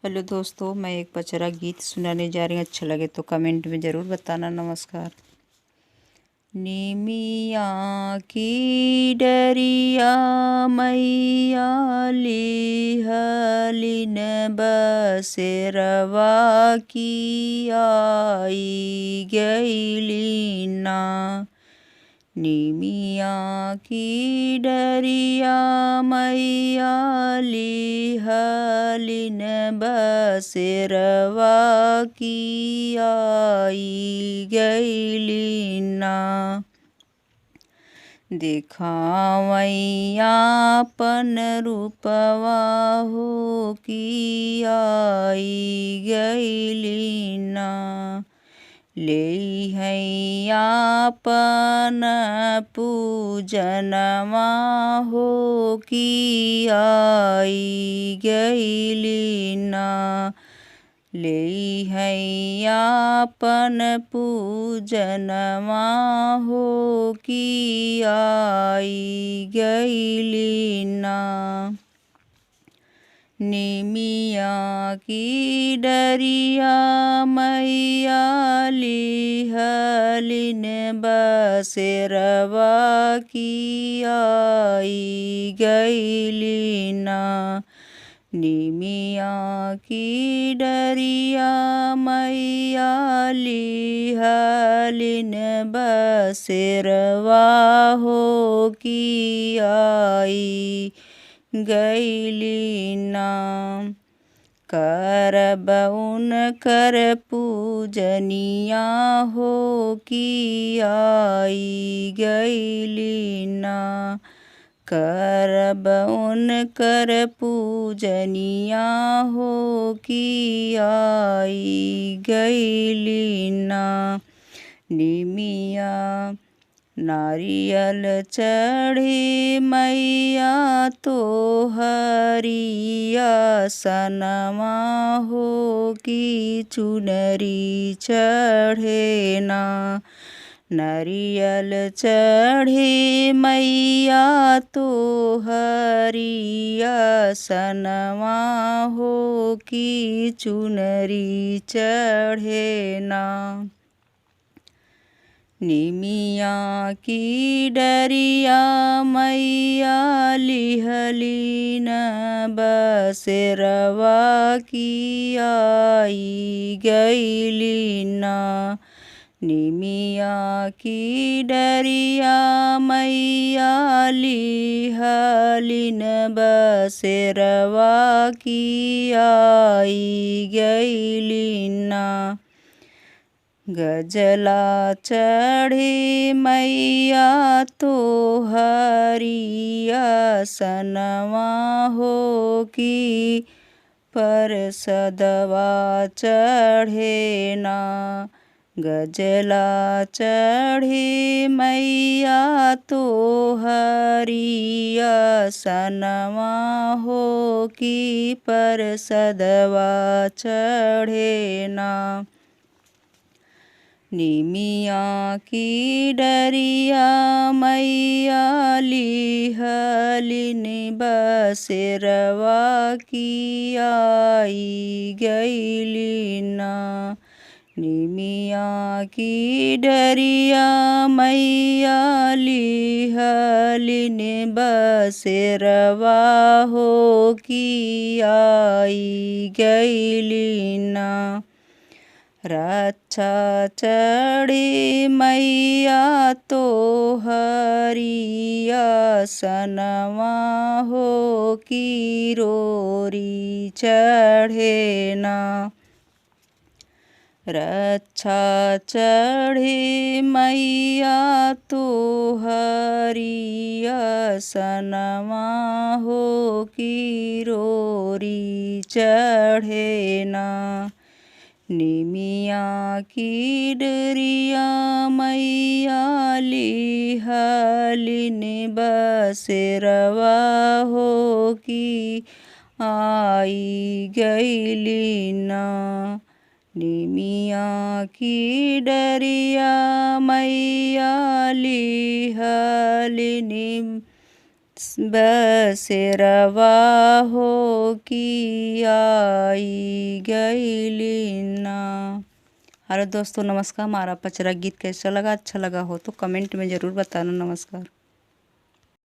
Hello दोस्तों, मैं एक पचरा गीत सुनाने जा रही हूँ। अच्छा लगे तो कमेंट में ज़रूर बताना। नमस्कार। निमिया की डरिया मैया लिहलिन बसेरवा की आई गईलीना। निमिया की डरिया मैया लिहलिन बसेरवा की आई गईलीना। देखावैयापन रूपवा हो की आई गईलीना। लेहैयापन पूजनमा हो की आई गईलीना। लेहैयापन पूजनमा हो की आई गईलीना। निमिया की डरिया मैया लिहलिन बसेरवा की आई गईलीना। निमिया की डरिया मैया लिहलिन बसेरवा हो की आई गईलीना। करब उनकर पूजनिया हो की आई गईलीना। करब उनकर पूजनिया हो की आई गईलीना। निमिया नारियल चढ़ी मैया तो हरिया सनमा हो की चुनरी चढ़ेना। नारियल चढ़ी मैया तो हरिया सनमा हो की चुनरी चढ़ेना। निमिया की डरिया मैया लिहलिन बसेरवा की आई गईलीना। निमिया की डरिया मैया लिहलिन बसेरवा की आई गईलीना। गजला चढ़ी मैया तो हरिया सनमा हो की परसदवा चढ़ेना। गजला चढ़ी मैया तो हरिया सनमा हो की परसदवा चढ़ेना। निमिया की डरिया मैया लिहलिन बसेरवा की आई गईलीना। निमिया की डरिया मैया लिहलिन बसेरवा हो की आई गईलीना। रक्षा चढ़ी मैया तो हरिया सनमा हो की रोरी चढ़ेना। रक्षा चढ़ी मैया तो हरिया सनमा हो की रोरी चढ़ेना। निमिया की डरिया मैया लिहलिन बसेरवा हो की आई गईलीना। निमिया की डरिया मैया लिहलिन बसेरवा हो कि आई गईली ना। हेलो दोस्तों, नमस्कार। हमारा पचरा गीत कैसा लगा? अच्छा लगा हो तो कमेंट में ज़रूर बताना। नमस्कार।